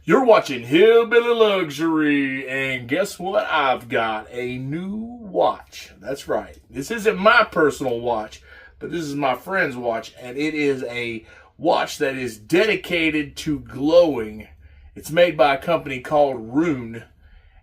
You're watching Hillbilly Luxury, and guess what? I've got a new watch. That's right. This isn't my personal watch, but this is my friend's watch, and it is a watch that is dedicated to glowing. It's made by a company called Rune,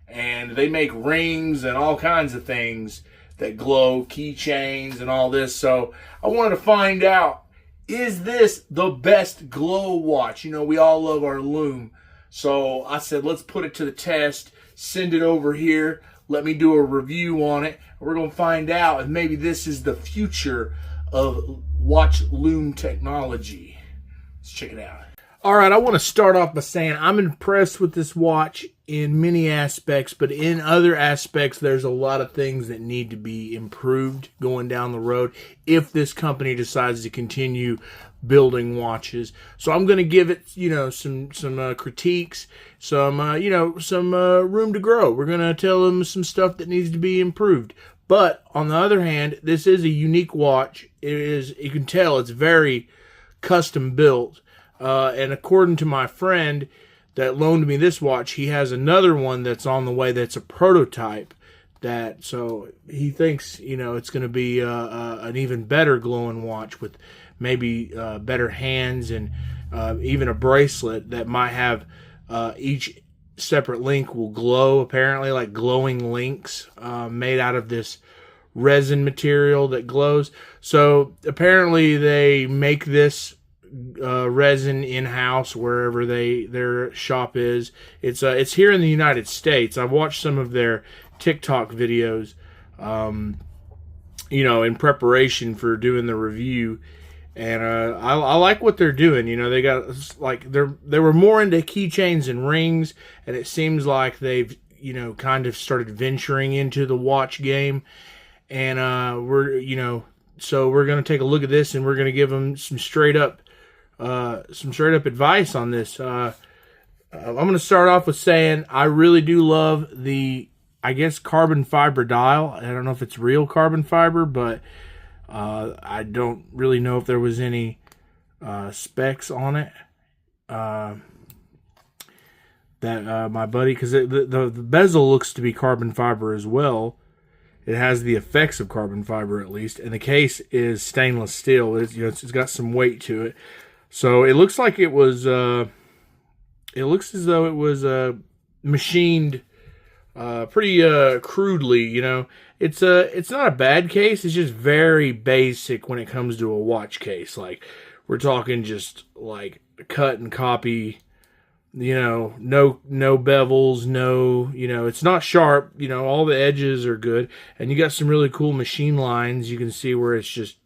and they make rings and all kinds of things that glow, keychains and all this. So I wanted to find out, is this the best glow watch? You know, we all love our Lume. So I said, let's put it to the test, send it over here, let me do a review on it. We're going to find out if maybe this is the future of watch Lume technology. Let's check it out. All right, I want to start off by saying I'm impressed with this watch in many aspects, but in other aspects, there's a lot of things that need to be improved going down the road if this company decides to continue building watches. So I'm going to give it, some critiques, some room to grow. We're going to tell them some stuff that needs to be improved. But on the other hand, this is a unique watch. You can tell it's very custom built. And according to my friend that loaned me this watch, he has another one that's on the way that's a prototype. So he thinks, it's going to be an even better glowing watch with maybe better hands and even a bracelet that might have each separate link will glow, apparently, like glowing links made out of this resin material that glows. So apparently they make this resin in-house wherever their shop is. It's here in the United States. I've watched some of their TikTok videos in preparation for doing the review, and I like what they're doing. They got they were more into keychains and rings, and it seems like they've kind of started venturing into the watch game, and so we're going to take a look at this, and we're going to give them some straight up advice on this. I'm going to start off with saying I really do love the, carbon fiber dial. I don't know if it's real carbon fiber, but I don't really know if there was any specs on it that my buddy, because the bezel looks to be carbon fiber as well. It has the effects of carbon fiber at least, and the case is stainless steel. It's got some weight to it. So it looks like it was. It looks as though it was machined pretty crudely. It's not a bad case. It's just very basic when it comes to a watch case. Like, we're talking just like cut and copy. No bevels. No, it's not sharp. All the edges are good, and you got some really cool machine lines. You can see where it's just,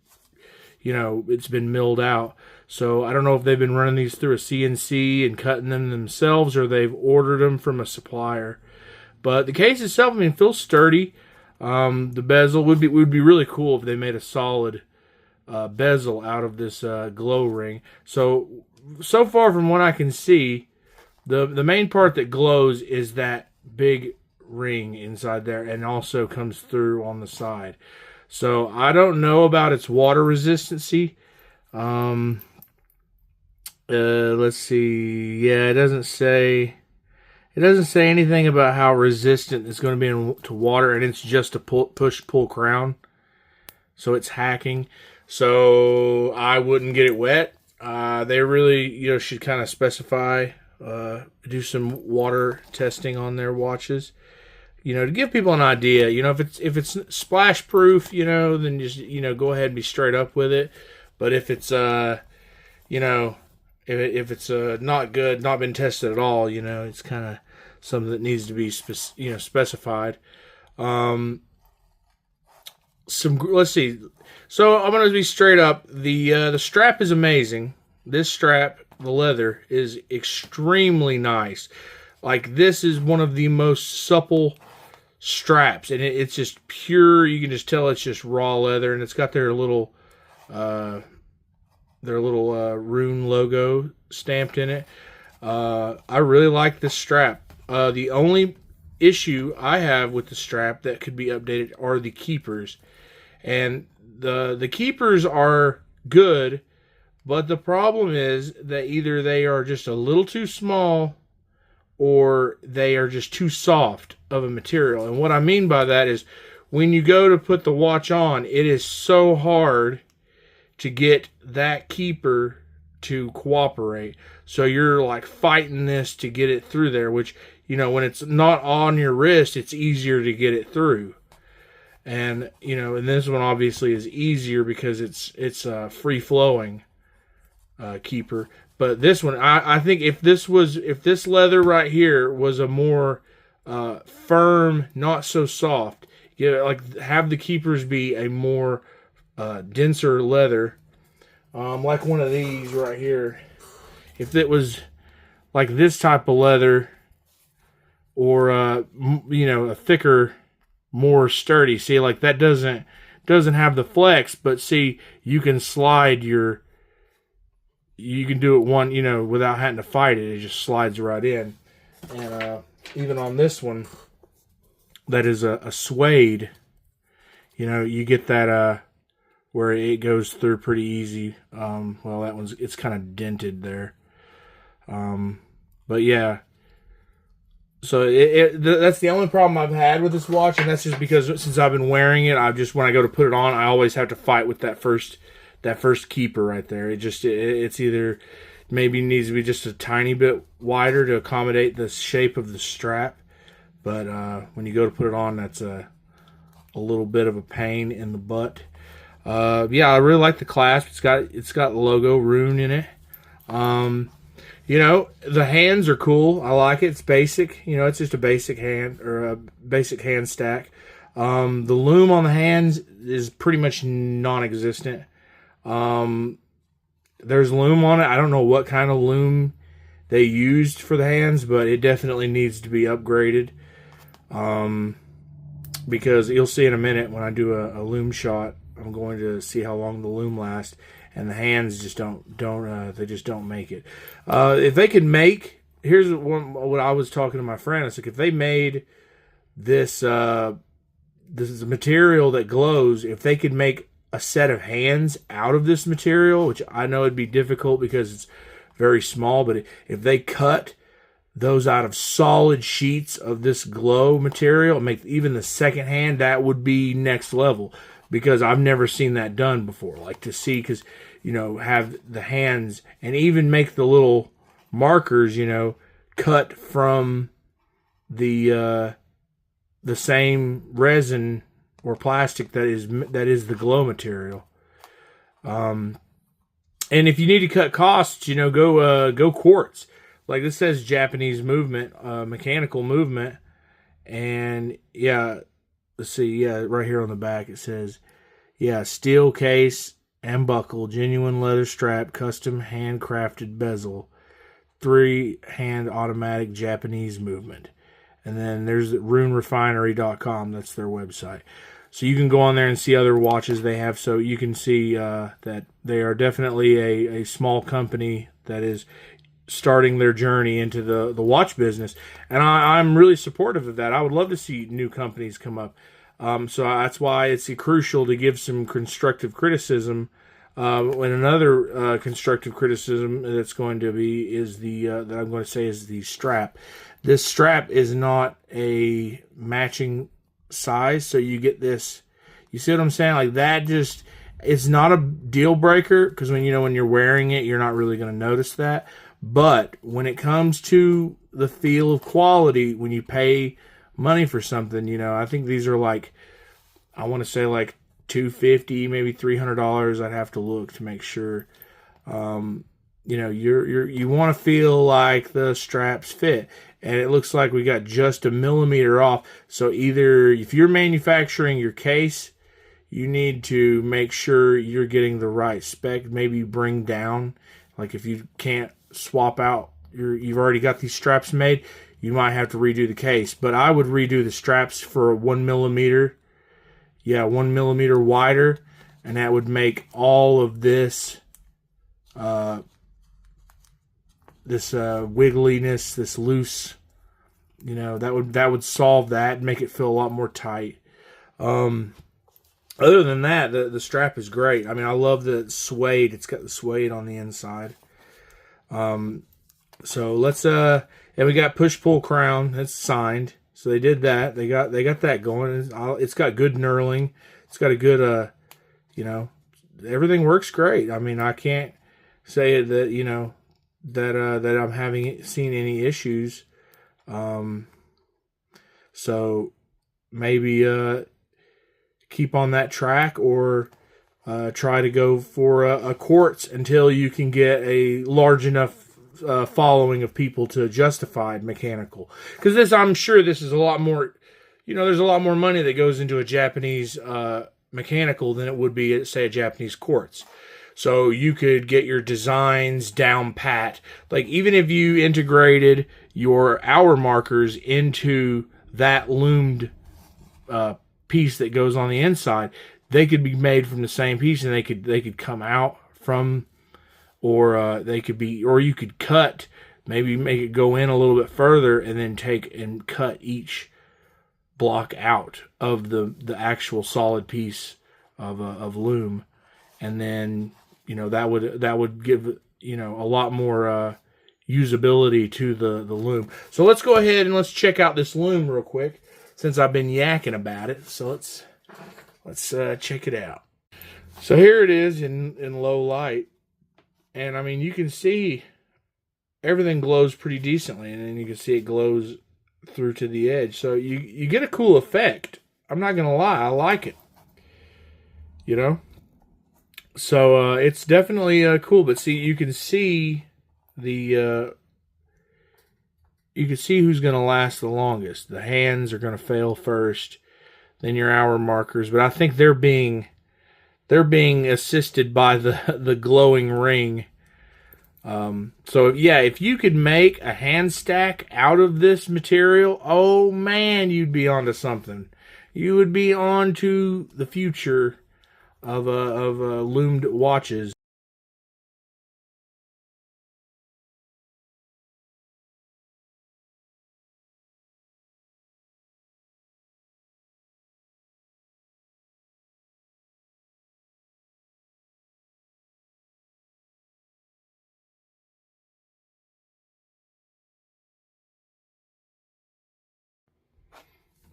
it's been milled out. So I don't know if they've been running these through a CNC and cutting them themselves, or they've ordered them from a supplier. But the case itself, feels sturdy. The bezel would be really cool if they made a solid bezel out of this glow ring. So far from what I can see, the main part that glows is that big ring inside there, and also comes through on the side. So I don't know about its water resistancy. Let's see. Yeah, it doesn't say anything about how resistant it's going to be to water, and it's just a push-pull crown. So it's hacking. So I wouldn't get it wet. They really, should kind of specify, do some water testing on their watches. To give people an idea. If it's splash proof, then just, go ahead and be straight up with it. But if it's, if it's not good, not been tested at all, it's kind of something that needs to be specified. Let's see. So I'm gonna be straight up. The strap is amazing. This strap, the leather, is extremely nice. Like, this is one of the most supple straps, and it's just pure. You can just tell it's just raw leather, and it's got their little Rune logo stamped in it. I really like this strap. The only issue I have with the strap that could be updated are the keepers. And the keepers are good, but the problem is that either they are just a little too small, or they are just too soft of a material. And what I mean by that is when you go to put the watch on, it is so hard to get that keeper to cooperate. So you're like fighting this to get it through there, which, you know, when it's not on your wrist, it's easier to get it through. And, you know, and this one obviously is easier because it's a free flowing keeper. But this one, I think if this leather right here was a more firm, not so soft, you know, like have the keepers be a more denser leather, like one of these right here. If it was like this type of leather, or you know, a thicker, more sturdy. See, like that doesn't have the flex, but see, you can slide you can do it one, you know, without having to fight it. It just slides right in. And even on this one, that is a suede, you know, you get that where it goes through pretty easy. Well, that one's, it's kind of dented there. But yeah, so that's the only problem I've had with this watch, and that's just because since I've been wearing it, when I go to put it on, I always have to fight with that first keeper right there. It's either maybe needs to be just a tiny bit wider to accommodate the shape of the strap, but when you go to put it on, that's a little bit of a pain in the butt. Yeah, I really like the clasp. It's got the logo Rune in it. You know, the hands are cool. I like it. It's basic. You know, it's just a basic hand, or a basic hand stack. The lume on the hands is pretty much non-existent. There's lume on it. I don't know what kind of lume they used for the hands, but it definitely needs to be upgraded. Because you'll see in a minute when I do a lume shot, I'm going to see how long the lume lasts, and the hands just they just don't make it. If they could make, here's what I was talking to my friend. I was like, if they made this is a material that glows, if they could make a set of hands out of this material, which I know it'd be difficult because it's very small, but if they cut those out of solid sheets of this glow material, make even the second hand, that would be next level. Because I've never seen that done before. Like to see, because, you know, have the hands and even make the little markers, you know, cut from the same resin or plastic that is the glow material. And if you need to cut costs, you know, go quartz. Like this says Japanese movement, mechanical movement, and yeah. Let's see, yeah, right here on the back it says, yeah, steel case and buckle, genuine leather strap, custom handcrafted bezel, 3-hand automatic Japanese movement. And then there's runerefinery.com, that's their website. So you can go on there and see other watches they have, so you can see that they are definitely a small company that is starting their journey into the watch business, and I'm really supportive of that. I would love to see new companies come up, so that's why it's crucial to give some constructive criticism. And another constructive criticism that's going to be is that I'm going to say is the strap. This strap is not a matching size, so you get this. You see what I'm saying? Like that just, it's not a deal breaker because when you're wearing it, you're not really going to notice that. But when it comes to the feel of quality, when you pay money for something, you know, I think these are like, I want to say like $250, maybe $300. I'd have to look to make sure. You know, you want to feel like the straps fit, and it looks like we got just a millimeter off. So either if you're manufacturing your case, you need to make sure you're getting the right spec. Maybe bring down, like if you can't swap out, you've already got these straps made, you might have to redo the case. But I would redo the straps for 1 millimeter, 1 millimeter wider, and that would make all of this wiggliness, this loose, you know, that would solve that and make it feel a lot more tight. Other than that, the strap is great. I mean, I love the suede. It's got the suede on the inside. So let's And we got push-pull crown. That's signed. So they did that. They got that going. It's got good knurling. It's got a good, you know, everything works great. I mean, I can't say that, you know, that I'm seen any issues. So maybe keep on that track, or try to go for a quartz until you can get a large enough following of people to justify mechanical. Because I'm sure this is a lot more, you know, there's a lot more money that goes into a Japanese mechanical than it would be, say, a Japanese quartz. So you could get your designs down pat. Like, even if you integrated your hour markers into that loomed piece that goes on the inside, they could be made from the same piece, and they could come out from, or they could be, or you could cut, maybe make it go in a little bit further, and then take and cut each block out of the actual solid piece of loom, and then, you know, that would give, you know, a lot more usability to the loom. So let's go ahead and let's check out this loom real quick, since I've been yakking about it. So let's check it out. So here it is in low light, and I mean, you can see everything glows pretty decently, and then you can see it glows through to the edge. So you get a cool effect. I'm not gonna lie, I like it. You know, so it's definitely cool. But see, you can see the you can see who's gonna last the longest. The hands are gonna fail first, then your hour markers. But I think they're being assisted by the glowing ring. So yeah, if you could make a hand stack out of this material, oh man, you'd be onto something. You would be on to the future of loomed watches.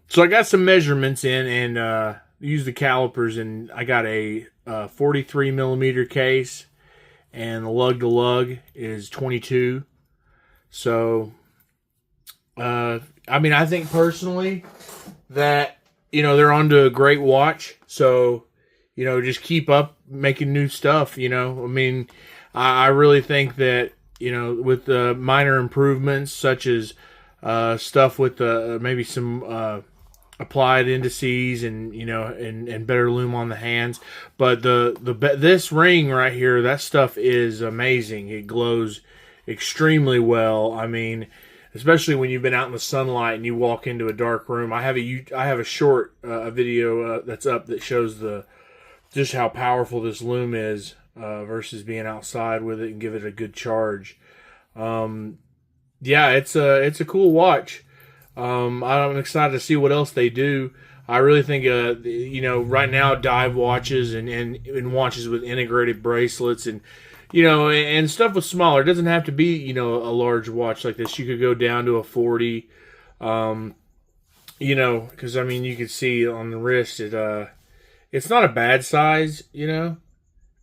So I got some measurements in, and used the calipers, and I got a 43 millimeter case, and the lug to lug is 22. So, I mean, I think personally that, you know, they're onto a great watch. So, you know, just keep up making new stuff. You know, I mean, I really think that, you know, with the minor improvements, such as stuff with maybe some applied indices, and, you know, and better loom on the hands. But this ring right here, that stuff is amazing. It glows extremely well. I mean, especially when you've been out in the sunlight and you walk into a dark room. I have a short video that's up that shows just how powerful this loom is versus being outside with it and give it a good charge. Yeah, it's a cool watch. I'm excited to see what else they do. I really think, you know, right now dive watches and watches with integrated bracelets, and, you know, and stuff with smaller. It doesn't have to be, you know, a large watch like this. You could go down to a 40, you know, because, I mean, you can see on the wrist, it's not a bad size, you know,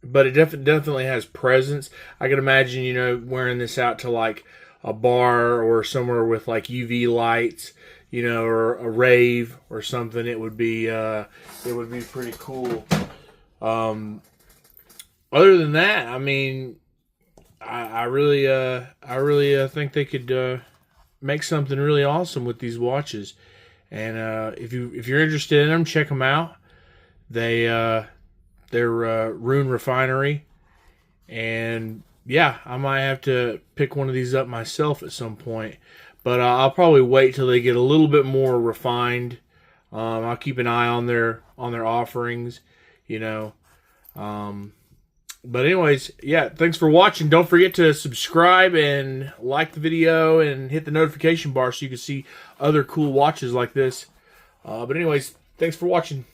but it definitely has presence. I can imagine, you know, wearing this out to like a bar or somewhere with like UV lights, you know, or a rave or something. It would be pretty cool. Other than that, I mean, I really think they could make something really awesome with these watches. And if you're interested in them, check them out. They're Rune Refinery, and yeah, I might have to pick one of these up myself at some point, but I'll probably wait till they get a little bit more refined. I'll keep an eye on their offerings, you know. But anyways, yeah, thanks for watching. Don't forget to subscribe and like the video and hit the notification bar so you can see other cool watches like this. But anyways, thanks for watching.